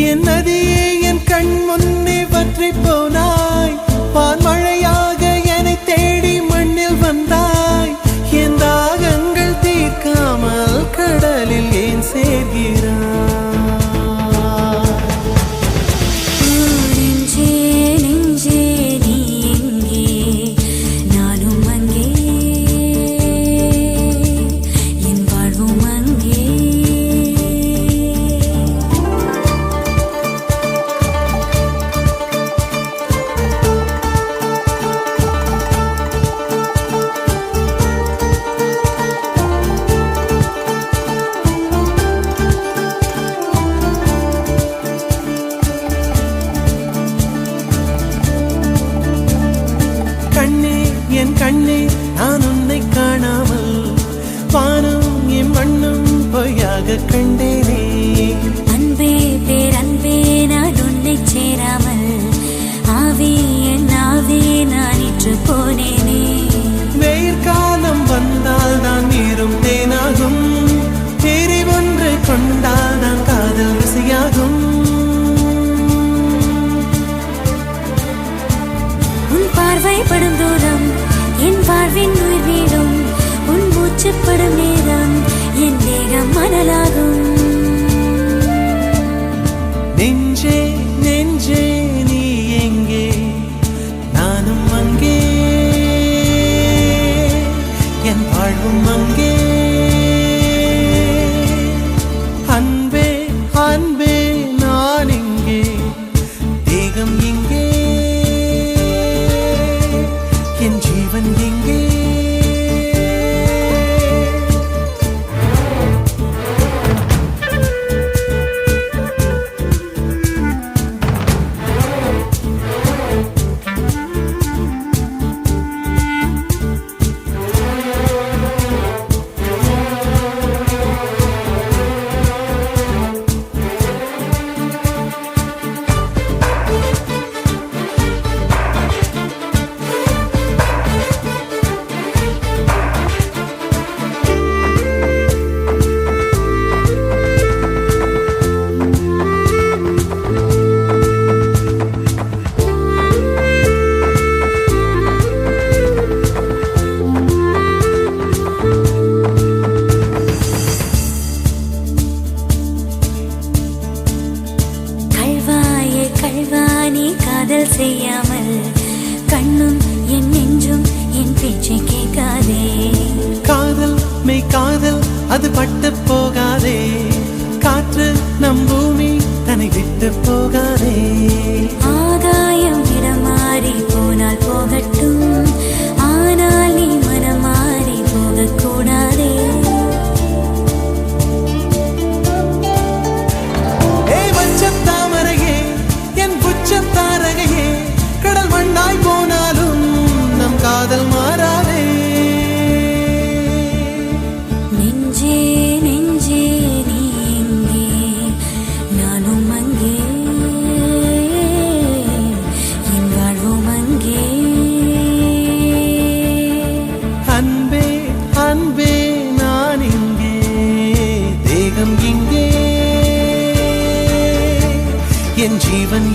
என் நதியே என் கண் முன்னே வற்றி போனாய் பான்மழையாக என்னை தேடி மண்ணில் வந்தாய் என் தாகங்கள் தீர்க்காமல் கடலில் ஏன் சேர்கிறாய் என் கண்ணே நான் உன்னை காணாமல் வானம் என் மண்ணும் பொய்யாக கண்டேனே அன்பே பேரன்பே நான் உன்னை சேராமல் ஆவே என் ஆவே நான் இன்று போனேனே வெயிற்காலம் வந்தால் தான் நீரும் தேனாகும் தேறி ஒன்று கொண்டால் தான் காதல் ருசியாகும் உன் பார்வைப்படும் தூரம் என் வாழ்வின் உயிர் வீடும் உன் மூச்சுப்படும் நேரம் என் தேகம் மணலாகும் நெஞ்சே நெஞ்சே நீ எங்கே நானும் அங்கே என் வாழ்வும் அங்கே அன்பே அன்பே நான் இங்கே தேகம் இங்கே என் ஜீவன் எங்கே காதல் செய்யாமல் கண்ணும் என் நெஞ்சும் என் பேச்சை கேட்காதே காதல் மெய் காதல் அது பட்டு போகாதே காற்று நம் பூமி தன்னை விட்டு போகாதே ஆகாயம் இடம் மாறி போனால் போகட்டும் ஆனால் நீ மனம் மாறி போகக்கூடாதே தாமரையே என் புச்சத்தாரகையே கடல் மண்ணாய் போனாலும் நம் காதல் மாறாதே நெஞ்சே நெஞ்சே நீ எங்கே நானும் அங்கே என் வாழ்வும் அங்கே அன்பே அன்பே நான் இங்கே தேகம் இங்கே என் ஜீவன்